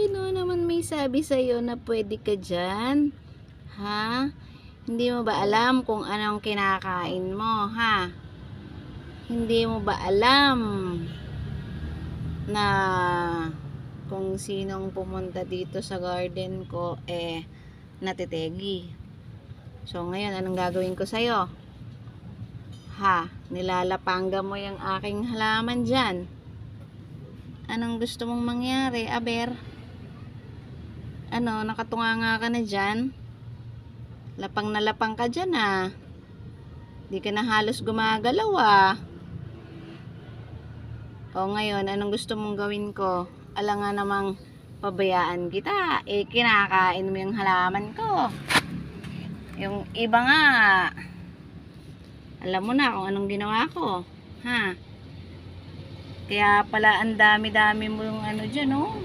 Sino naman may sabi sa'yo na pwede ka dyan? Ha? Hindi mo ba alam kung anong kinakain mo, ha? Hindi mo ba alam na kung sinong pumunta dito sa garden ko, natitegi? So, ngayon, anong gagawin ko sa'yo? Ha? Nilalapanga mo yung aking halaman dyan. Anong gusto mong mangyari, aber? Ano, nakatunganga ka na dyan? Lapang na lapang ka dyan, ah. Di ka na halos gumagalaw, ah. O ngayon, anong gusto mong gawin ko? Alam nga namang pabayaan kita. Kinakain mo yung halaman ko. Yung iba nga, alam mo na kung anong ginawa ko. Ha? Kaya pala ang dami-dami mo yung ano dyan, oh.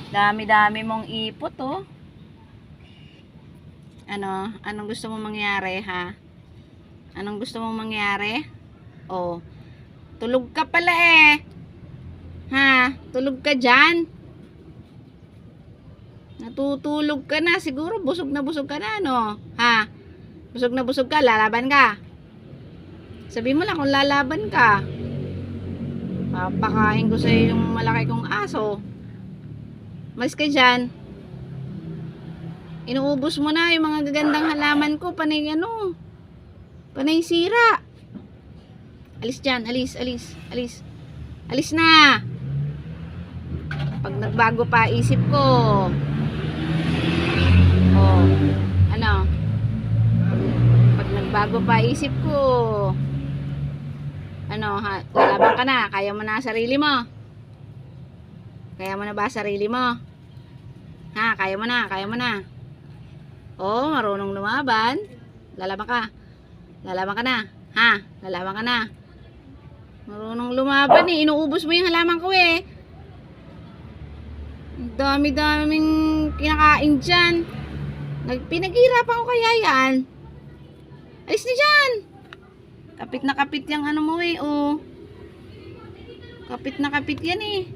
Dami-dami mong ipot, oh. Ano? Anong gusto mong mangyari, ha? Anong gusto mong mangyari? Oh. Tulog ka pala, eh. Ha? Tulog ka dyan? Natutulog ka na. Siguro busog na busog ka na, no? Ha? Busog na busog ka. Lalaban ka. Sabi mo lang kung lalaban ka. Papakain ko sa'yo yung malaki kong aso. Mas ka dyan. Inuubos mo na yung mga gagandang halaman ko. Panay ano. Panay sira. Alis dyan. Alis, alis, alis. Alis na. Pag nagbago pa isip ko. Oh. Ano? Pag nagbago pa isip ko. Ano, ha? Lalaban ka na. Kaya mo na sarili mo. Kaya mo na ba sarili mo? Ha? Kaya mo na. Kaya mo na. Oh, marunong lumaban. Lalaban ka. Lalaban ka na. Ha? Lalaban ka na. Marunong lumaban, eh. Inuubos mo yung halaman ko, eh. Dami-daming kinakain dyan. Pinaghirapan ko kaya yan. Alis na dyan. Kapit na kapit yung ano mo, eh, oh. Kapit na kapit yan, eh.